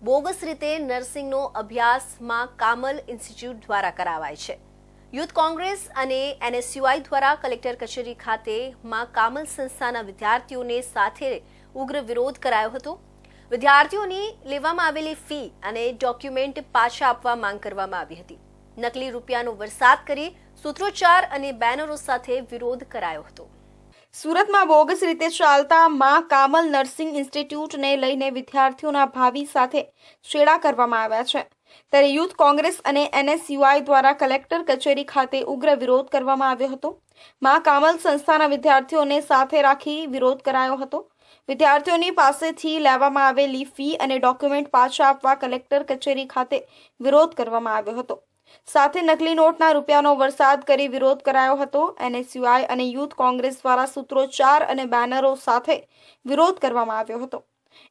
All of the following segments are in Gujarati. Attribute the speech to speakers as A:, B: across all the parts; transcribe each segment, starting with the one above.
A: બોગસ રીતે નર્સિંગનો અભ્યાસ માં કામલ ઇન્સ્ટિટ્યૂટ દ્વારા કરાવાય છે। યુથ કોંગ્રેસ અને એનએસયુઆઈ દ્વારા કલેક્ટર કચેરી ખાતે માં કામલ સંસ્થાના વિદ્યાર્થીઓને સાથે ઉગ્ર વિરોધ કરાયો હતો। વિદ્યાર્થીઓની લેવામાં આવેલી ફી અને ડોક્યુમેન્ટ પાછા આપવા માંગ કરવામાં આવી હતી। નકલી રૂપિયાનો વરસાદ કરી સૂત્રોચ્ચાર અને બેનરો સાથે વિરોધ કરાયો હતો।
B: સુરતમાં બોગસ રીતે ચાલતા માં કામલ નર્સિંગ ઇન્સ્ટિટ્યૂટને લઈને વિદ્યાર્થીઓના ભાવિ સાથે છેડા કરવામાં આવ્યા છે। ત્યારે યુથ કોંગ્રેસ અને એનએસયુઆઈ દ્વારા કલેક્ટર કચેરી ખાતે ઉગ્ર વિરોધ કરવામાં આવ્યો હતો। માં કામલ સંસ્થાના વિદ્યાર્થીઓને સાથે રાખી વિરોધ કરાયો હતો। વિદ્યાર્થીઓની પાસેથી લેવામાં આવેલી ફી અને ડોક્યુમેન્ટ પાછા આપવા કલેક્ટર કચેરી ખાતે વિરોધ કરવામાં આવ્યો હતો। સાથે નકલી નોટના રૂપિયાનો વરસાદ કરી વિરોધ કરાયો હતો। એનએસયુઆઈ અને યુથ કોંગ્રેસ દ્વારા સૂત્રોચ્ચાર અને બેનરો સાથે વિરોધ કરવામાં આવ્યો હતો।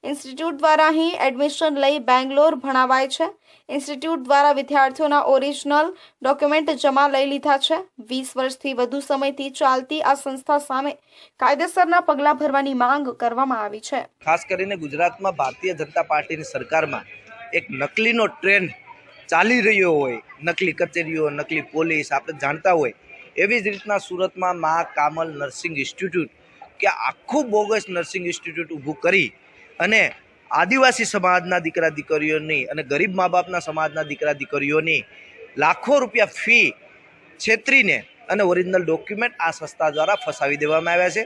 B: ઇન્સ્ટિટ્યૂટ દ્વારા અહીં એડમિશન લઈ બેંગ્લોર ભણાવાય છે। ઇન્સ્ટિટ્યૂટ દ્વારા વિદ્યાર્થીઓના ઓરિજિનલ ડોક્યુમેન્ટ જમા લઈ લીધા છે। 20 વર્ષથી વધુ સમયથી ચાલતી આ સંસ્થા સામે કાયદેસરના પગલાં ભરવાની માંગ કરવામાં આવી છે।
C: ખાસ કરીને ગુજરાતમાં ભારતીય જનતા પાર્ટીની સરકારમાં એક નકલીનો ટ્રેન્ડ ચાલી રહ્યો હોય, નકલી કચેરીઓ, નકલી પોલીસ આપણે જાણતા હોય, એવી જ રીતના સુરતમાં માં કામલ નર્સિંગ ઇન્સ્ટિટ્યૂટ કે આખું બોગસ નર્સિંગ ઇન્સ્ટિટ્યૂટ ઊભું કરી અને આદિવાસી સમાજના દીકરા દીકરીઓની અને ગરીબ મા બાપના સમાજના દીકરા દીકરીઓની લાખો રૂપિયા ફી છેતરીને અને ઓરિજિનલ ડોક્યુમેન્ટ આ સંસ્થા દ્વારા ફસાવી દેવામાં આવ્યા છે।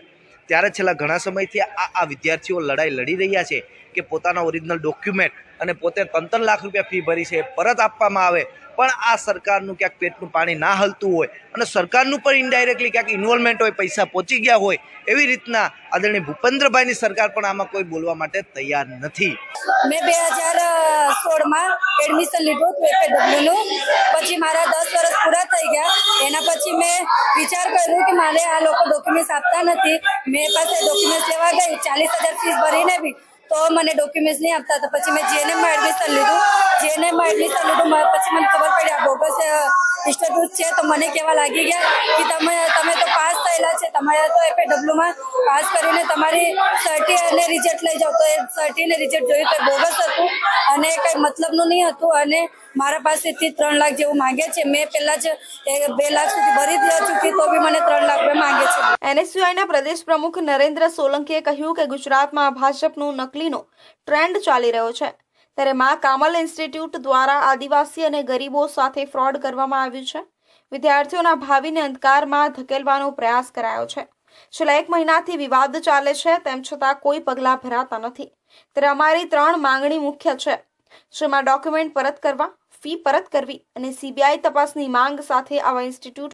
C: ત્યારે છેલ્લા ઘણા સમયથી આ વિદ્યાર્થીઓ લડાઈ લડી રહ્યા છે કે પોતાના ઓરિજિનલ ડોક્યુમેન્ટ અને પોતે 3 લાખ રૂપિયા ફી ભરી છે પરત આપવામાં આવે, પણ આ સરકારનું ક્યાંક પેટનું પાણી ના હલતું હોય અને સરકારનું પણ ઇનડાયરેક્ટલી ક્યાંક ઇન્વોલ્વમેન્ટ હોય, પૈસા પહોંચી ગયા હોય, એવી રીતના આદરણીય ભૂપેન્દ્રભાઈની સરકાર પણ આમાં કોઈ બોલવા માટે તૈયાર નથી।
D: મેં 2016માં એડમિશન લીધું એફએડબ્લ્યુનું, પછી મારા 10 વર્ષ પૂરા થઈ ગયા। એના પછી મેં વિચાર કર્યો કે મારે આ લોકો ડોક્યુમેન્ટ્સ આપતા નથી। મેં પાસે ડોક્યુમેન્ટ્સ લેવા ગઈ, 40,000 ફીસ ભરીને બી તો મને ડોક્યુમેન્ટ્સ નહીં આપતા હતા। પછી મેં જીએનએમમાં એડમિશન લીધું। પછી મને ખબર પડી આ બોગસ ઇન્સ્ટિટ્યૂટ છે, તો મને કહેવા લાગી ગયા કે તમે તો પાસ થયેલા છે, તમારે તો એફએડબ્લ્યુમાં પાસ કરીને તમારી સર્ટી અને રિઝલ્ટ લઈ જાઓ। તો એ સર્ટી અને રિઝલ્ટ જોયું તો બોગસ હતું અને કંઈ મતલબનું નહીં હતું અને મારા પાસેથી 3 લાખ જેવું માંગે છે। મેં પહેલાં જ 2 લાખ સુધી ભરી ચૂકી તો બી મને 3 લાખ રૂપિયા માંગે છે।
B: એનએસયુઆઈના પ્રદેશ પ્રમુખ નરેન્દ્ર સોલંકીએ કહ્યું કે ગુજરાતમાં ભાજપનું નકલીનો ટ્રેન્ડ ચાલી રહ્યો છે। ત્યારે માં કામલ ઇન્સ્ટિટ્યૂટ દ્વારા આદિવાસી અને ગરીબો સાથે ફ્રોડ કરવામાં આવ્યું છે। વિદ્યાર્થીઓના ભાવિને અંધકારમાં ધકેલવાનો પ્રયાસ કરાયો છે। છેલ્લા 1 મહિનાથી વિવાદ ચાલે છે, તેમ છતાં કોઈ પગલાં ભરાતા નથી। ત્યારે અમારી 3 માંગણી મુખ્ય છે, જેમાં ડોક્યુમેન્ટ પરત કરવા, ફી પરત કરવી અને સીબીઆઈ તપાસની માંગ સાથે આવા ઇન્સ્ટિટ્યૂટ